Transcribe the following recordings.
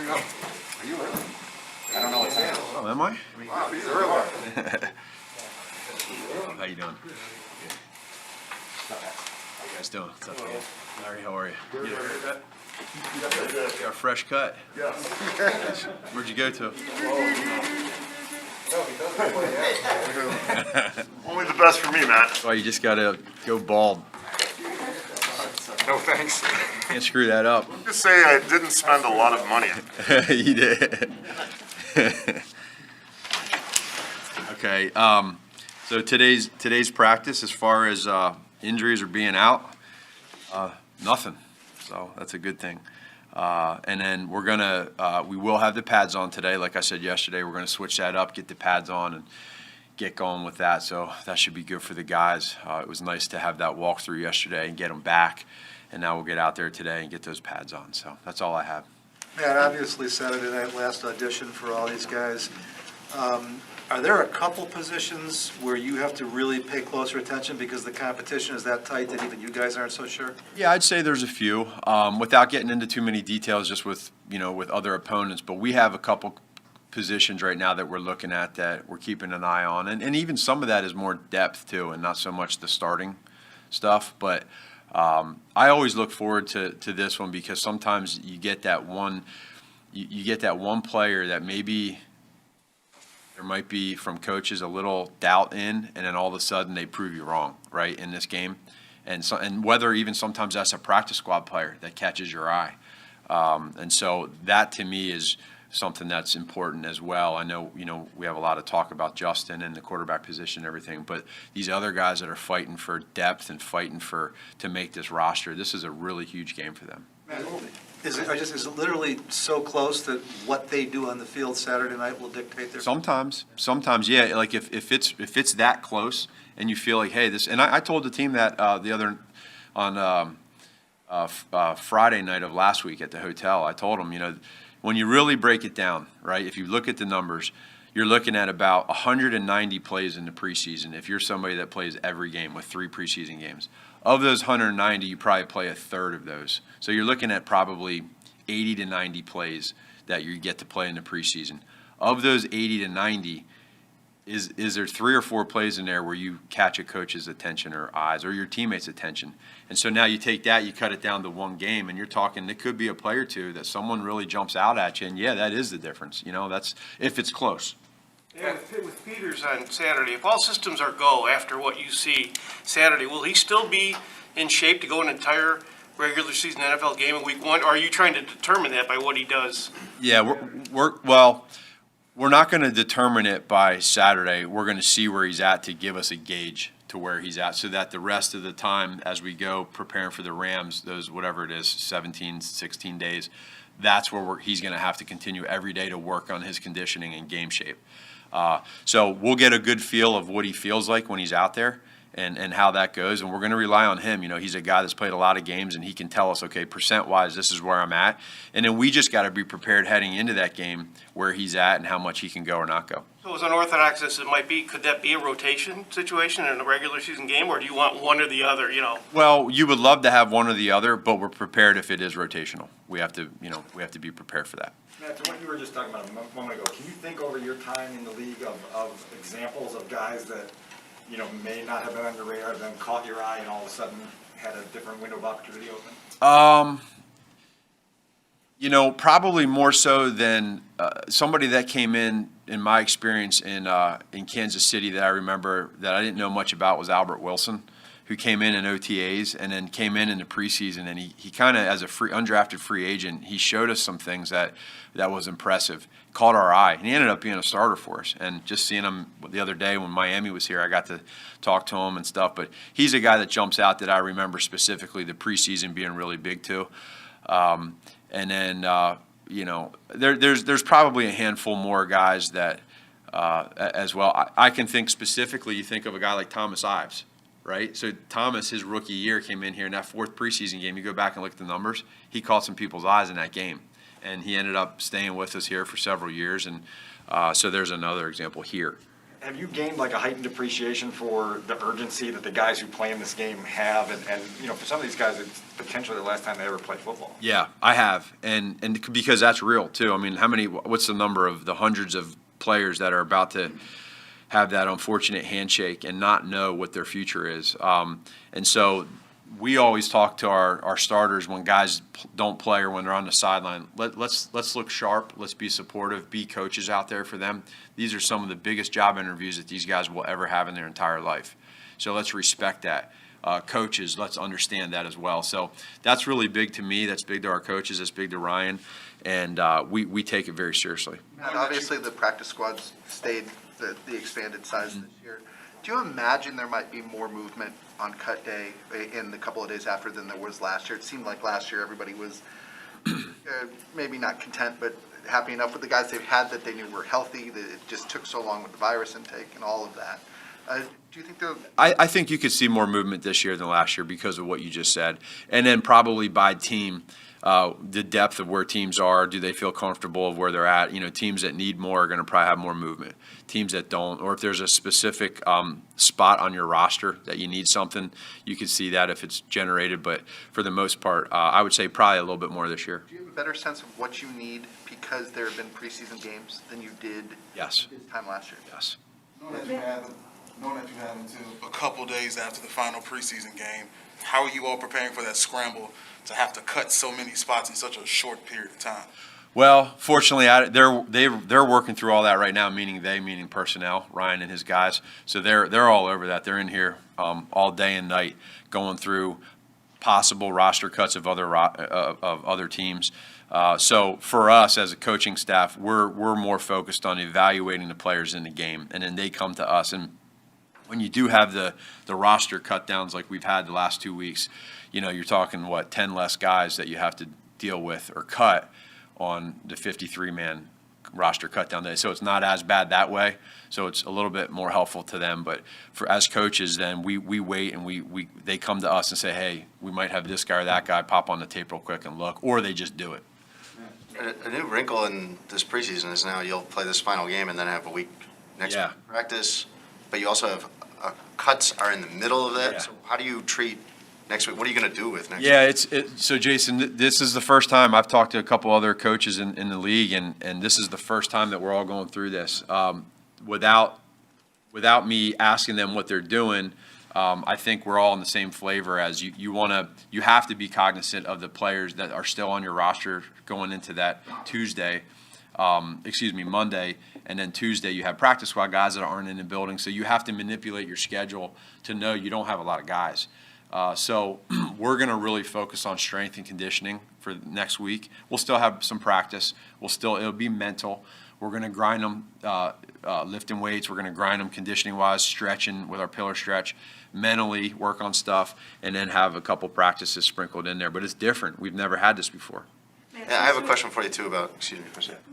Are you early? I don't know what's happening. Oh, am I? Wow, he's early. How you doing? Good. How you guys doing? What's up, man? Larry, how are you? You get a haircut? You got a fresh cut? Yes. Where'd you go to? Only the best for me, Matt. Oh, you just gotta go bald. No thanks. Can't screw that up. Just say I didn't spend a lot of money. You did. Okay. So today's practice, as far as injuries or being out, nothing. So that's a good thing. And then we will have the pads on today. Like I said yesterday, we're gonna switch that up, get the pads on, and get going with that. So that should be good for the guys. It was nice to have that walkthrough yesterday and get them back. And now we'll get out there today and get those pads on. So that's all I have. Matt, obviously Saturday night, last audition for all these guys. Are there a couple positions where you have to really pay closer attention because the competition is that tight that even you guys aren't so sure? Yeah, I'd say there's a few. Without getting into too many details, just with other opponents, but we have a couple positions right now that we're looking at that we're keeping an eye on, and even some of that is more depth too, and not so much the starting stuff. But I always look forward to this one because sometimes you get that one, you get that one player that maybe there might be from coaches a little doubt in, and then all of a sudden they prove you wrong, right, in this game. And whether even sometimes that's a practice squad player that catches your eye. And so that to me is something that's important as well. I know, we have a lot of talk about Justin and the quarterback position and everything, but these other guys that are fighting for depth and fighting to make this roster, this is a really huge game for them. Is it literally so close that what they do on the field Saturday night will dictate their? Sometimes, yeah. Like if it's that close, and you feel like, hey, this. And I told the team that the other on Friday night of last week at the hotel. I told them, when you really break it down, right? If you look at the numbers, you're looking at about 190 plays in the preseason. If you're somebody that plays every game with 3 preseason games. Of those 190, you probably play a third of those. So you're looking at probably 80 to 90 plays that you get to play in the preseason. Of those 80 to 90, is there 3 or 4 plays in there where you catch a coach's attention or eyes or your teammates' attention? And so now you take that, you cut it down to one game, and you're talking, it could be a play or two that someone really jumps out at you, and yeah, that is the difference. That's if it's close. Yeah, with Peters on Saturday, if all systems are go after what you see Saturday, will he still be in shape to go an entire regular season NFL game in week 1? Or are you trying to determine that by what he does? Yeah, we're not going to determine it by Saturday. We're going to see where he's at to give us a gauge to where he's at, so that the rest of the time as we go preparing for the Rams, those whatever it is, 17, 16 days, that's where he's going to have to continue every day to work on his conditioning and game shape. So we'll get a good feel of what he feels like when he's out there and how that goes. And we're going to rely on him. He's a guy that's played a lot of games, and he can tell us, okay, percent-wise, this is where I'm at. And then we just got to be prepared heading into that game where he's at and how much he can go or not go. So as unorthodox as it might be, could that be a rotation situation in a regular season game, or do you want one or the other, Well, you would love to have one or the other, but we're prepared if it is rotational. We have to be prepared for that. Matt, to what you were just talking about a moment ago, can you think over your time in the league of examples of guys that, may not have been on your radar, then caught your eye and all of a sudden had a different window of opportunity open? Probably more so than somebody that came in my experience in Kansas City that I remember that I didn't know much about was Albert Wilson, who came in OTAs and then came in the preseason, and he kind of, as a undrafted free agent, he showed us some things that was impressive, caught our eye, and he ended up being a starter for us. And just seeing him the other day when Miami was here, I got to talk to him and stuff. But he's a guy that jumps out that I remember specifically the preseason being really big too. And then there's probably a handful more guys that as well. I can think specifically. You think of a guy like Thomas Ives. Right? So Thomas, his rookie year, came in here in that 4th preseason game. You go back and look at the numbers, he caught some people's eyes in that game. And he ended up staying with us here for several years. And so there's another example here. have you gained like a heightened appreciation for the urgency that the guys who play in this game have? And you know, for some of these guys, it's potentially the last time they ever play football. Yeah, I have, and because that's real too. I mean, what's the number of the hundreds of players that are about to have that unfortunate handshake and not know what their future is? And so we always talk to our starters when guys don't play or when they're on the sideline. Let's look sharp. Let's be supportive. Be coaches out there for them. These are some of the biggest job interviews that these guys will ever have in their entire life. So let's respect that. Coaches, let's understand that as well. So that's really big to me. That's big to our coaches. That's big to Ryan, and we take it very seriously. And obviously, the practice squads stayed the expanded size this year. Do you imagine there might be more movement on cut day in the couple of days after than there was last year? It seemed like last year everybody was maybe not content, but happy enough with the guys they've had that they knew were healthy, that it just took so long with the virus intake and all of that. Do you think I think you could see more movement this year than last year because of what you just said. And then probably by team, the depth of where teams are, do they feel comfortable of where they're at? You know, teams that need more are going to probably have more movement. Teams that don't, or if there's a specific spot on your roster that you need something, you could see that if it's generated. But for the most part, I would say probably a little bit more this year. do you have a better sense of what you need because there have been preseason games than you did Yes. this time last year? Yes. Knowing that you have until a couple days after the final preseason game, how are you all preparing for that scramble to have to cut so many spots in such a short period of time? Well, fortunately, they're working through all that right now. Meaning personnel, Ryan and his guys. So they're all over that. They're in here all day and night, going through possible roster cuts of other teams. So for us as a coaching staff, we're more focused on evaluating the players in the game, and then they come to us. And when you do have the roster cut downs like we've had the last 2 weeks, you know, you're talking 10 less guys that you have to deal with or cut on the 53-man roster cut down day. So it's not as bad that way. So it's a little bit more helpful to them. But for as coaches, then we wait and they come to us and say, hey, we might have this guy or that guy, pop on the tape real quick and look, or they just do it. A new wrinkle in this preseason is now you'll play this final game and then have a week next week practice, but you also have cuts are in the middle of that. Yeah. So how do you treat next week? What are you going to do with next Yeah, week? so Jason, this is the first time I've talked to a couple other coaches in the league, and this is the first time that we're all going through this. Without me asking them what they're doing, I think we're all in the same flavor as you have to be cognizant of the players that are still on your roster going into that Monday, and then Tuesday you have practice squad guys that aren't in the building, so you have to manipulate your schedule to know you don't have a lot of guys. So we're going to really focus on strength and conditioning for next week. We'll still have some practice. It'll be mental. We're going to grind them lifting weights. We're going to grind them conditioning-wise, stretching with our pillar stretch, mentally work on stuff, and then have a couple practices sprinkled in there. But it's different. We've never had this before. Yeah, I have a question for you too about, excuse me for a second.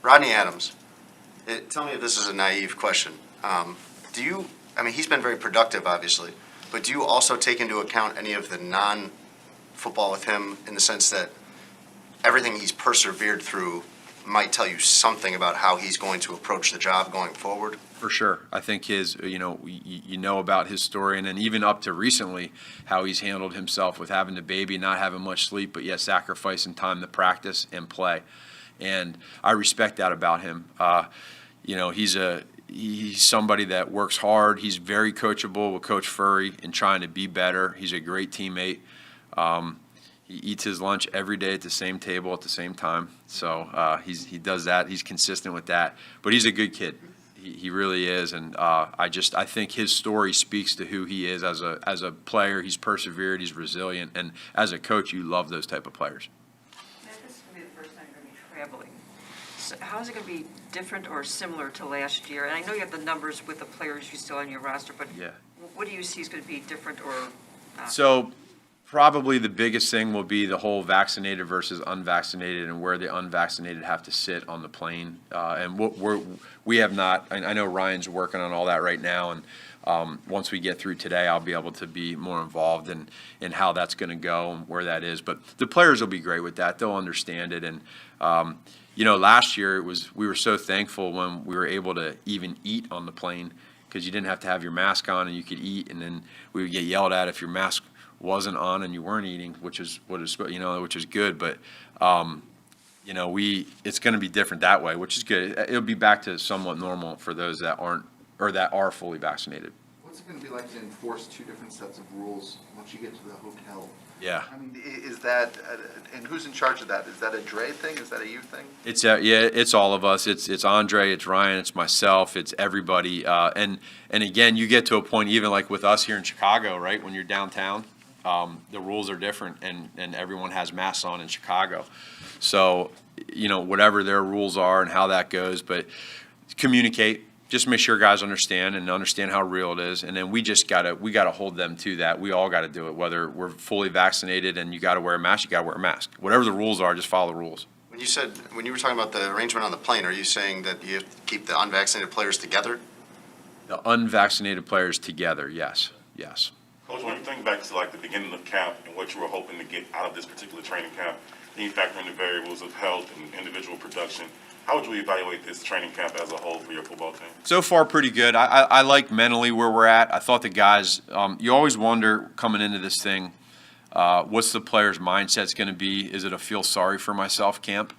Rodney Adams, tell me if this is a naive question. He's been very productive, obviously, but do you also take into account any of the non-football with him in the sense that everything he's persevered through might tell you something about how he's going to approach the job going forward? For sure. I think you know about his story, and then even up to recently, how he's handled himself with having the baby, not having much sleep, but yet sacrificing time to practice and play. And I respect that about him. He's somebody that works hard. He's very coachable with Coach Furry in trying to be better. He's a great teammate. He eats his lunch every day at the same table at the same time. So he does that. He's consistent with that. But he's a good kid. He really is. And I think his story speaks to who he is as a player. He's persevered. He's resilient. And as a coach, you love those type of players. This is going to be the first time you're going to be traveling. So how is it going to be different or similar to last year? And I know you have the numbers with the players you still on your roster, but Yeah. what do you see is going to be different or not? So probably the biggest thing will be the whole vaccinated versus unvaccinated and where the unvaccinated have to sit on the plane. And we have not, I know Ryan's working on all that right now, and once we get through today, I'll be able to be more involved in how that's going to go and where that is. But the players will be great with that. They'll understand it. And, last year we were so thankful when we were able to even eat on the plane because you didn't have to have your mask on and you could eat. And then we would get yelled at if your mask wasn't on and you weren't eating, which is which is good. But, it's going to be different that way, which is good. It'll be back to somewhat normal for those that aren't or that are fully vaccinated. What's it going to be like to enforce two different sets of rules once you get to the hotel? Yeah. I mean, is that, and who's in charge of that? Is that a Dre thing? Is that a you thing? It's all of us. It's Andre, it's Ryan, it's myself, it's everybody. And again, you get to a point even like with us here in Chicago, right? When you're downtown, the rules are different and everyone has masks on in Chicago. So, whatever their rules are and how that goes, but communicate. Just make sure guys understand how real it is, and then we gotta hold them to that. We all gotta do it, whether we're fully vaccinated and you gotta wear a mask, you gotta wear a mask. Whatever the rules are, just follow the rules. When you were talking about the arrangement on the plane, are you saying that you have to keep the unvaccinated players together? The unvaccinated players together, yes. Coach, when you think back to like the beginning of camp and what you were hoping to get out of this particular training camp, then you factor in the variables of health and individual production. How would you evaluate this training camp as a whole for your football team? So far, pretty good. I like mentally where we're at. I thought the guys, you always wonder coming into this thing, what's the player's mindset's going to be? Is it a feel sorry for myself camp?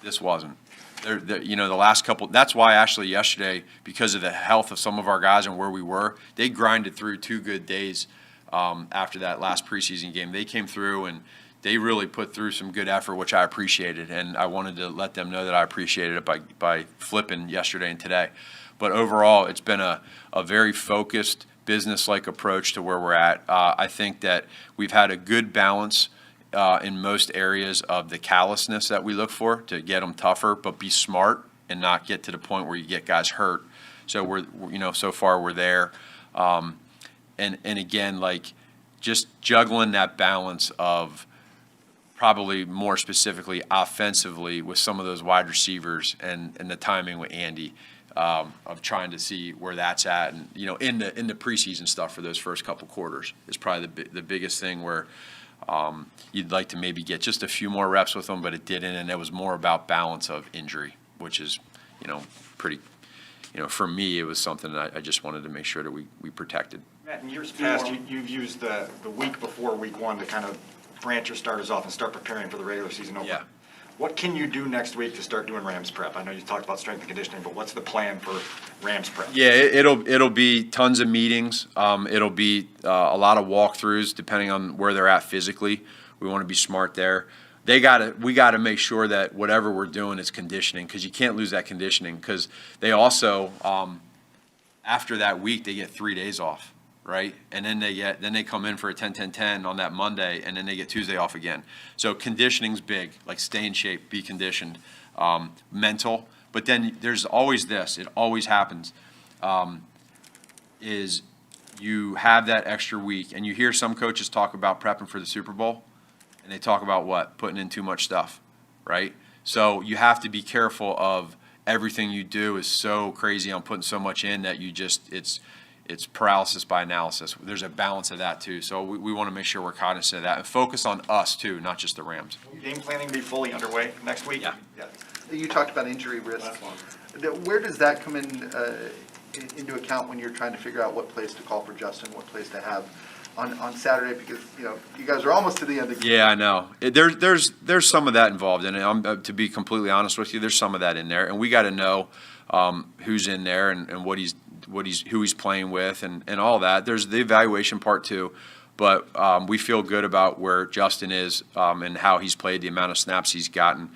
This wasn't. The last couple, that's why actually yesterday, because of the health of some of our guys and where we were, they grinded through 2 good days after that last preseason game. They came through and they really put through some good effort, which I appreciated, and I wanted to let them know that I appreciated it by flipping yesterday and today. But overall, it's been a very focused, business-like approach to where we're at. I think that we've had a good balance in most areas of the callousness that we look for to get them tougher, but be smart and not get to the point where you get guys hurt. So so far we're there. And again, like just juggling that balance of probably more specifically offensively with some of those wide receivers and the timing with Andy of trying to see where that's at. And, in the preseason stuff for those first couple quarters is probably the biggest thing where you'd like to maybe get just a few more reps with them, but it didn't. And it was more about balance of injury, which is, pretty, for me, it was something that I just wanted to make sure that we protected. Matt, in years past, you've used the week before week 1 to kind of branch your starters off and start preparing for the regular season opener. Yeah. What can you do next week to start doing Rams prep? I know you talked about strength and conditioning, but what's the plan for Rams prep? Yeah, it'll be tons of meetings. It'll be a lot of walkthroughs depending on where they're at physically. We want to be smart there. We got to make sure that whatever we're doing is conditioning because you can't lose that conditioning because they also after that week they get 3 days off. Right, and then they come in for a 10-10-10 on that Monday, and then they get Tuesday off again. So conditioning's big, like stay in shape, be conditioned, mental. But then there's always this. It always happens. Is you have that extra week, and you hear some coaches talk about prepping for the Super Bowl, and they talk about what putting in too much stuff, right? So you have to be careful of everything you do is so crazy on putting so much in that you just it's paralysis by analysis. There's a balance of that too. So we want to make sure we're cognizant of that and focus on us too, not just the Rams. Game planning be fully underway next week? Yeah. You talked about injury risk. Where does that come into account when you're trying to figure out what plays to call for Justin, what plays to have on Saturday? Because, you guys are almost to the end of the game. Yeah, I know. There's some of that involved in it. To be completely honest with you, there's some of that in there. And we got to know who's in there and who he's playing with and all that. There's the evaluation part too, but we feel good about where Justin is and how he's played, the amount of snaps he's gotten,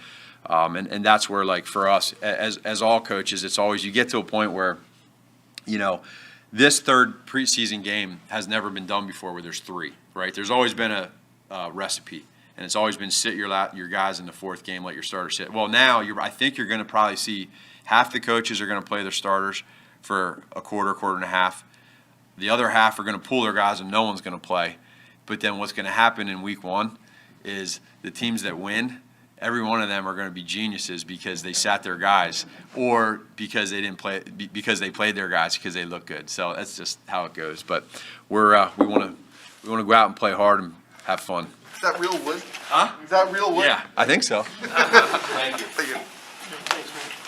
and that's where, like, for us as all coaches, it's always you get to a point where, this third preseason game has never been done before where there's 3, right? There's always been a recipe, and it's always been sit your guys in the 4th game, let your starters sit. Well, now I think you're going to probably see half the coaches are going to play their starters for a quarter and a half. The other half are going to pull their guys and no one's going to play. But then what's going to happen in week 1 is the teams that win every one of them are going to be geniuses because they sat their guys, or because they didn't play, because they played their guys because they look good. So that's just how it goes. But we want to go out and play hard and have fun. Is that real wood? Huh? Is that real wood? Yeah, I think so. Thank you. Thanks, man.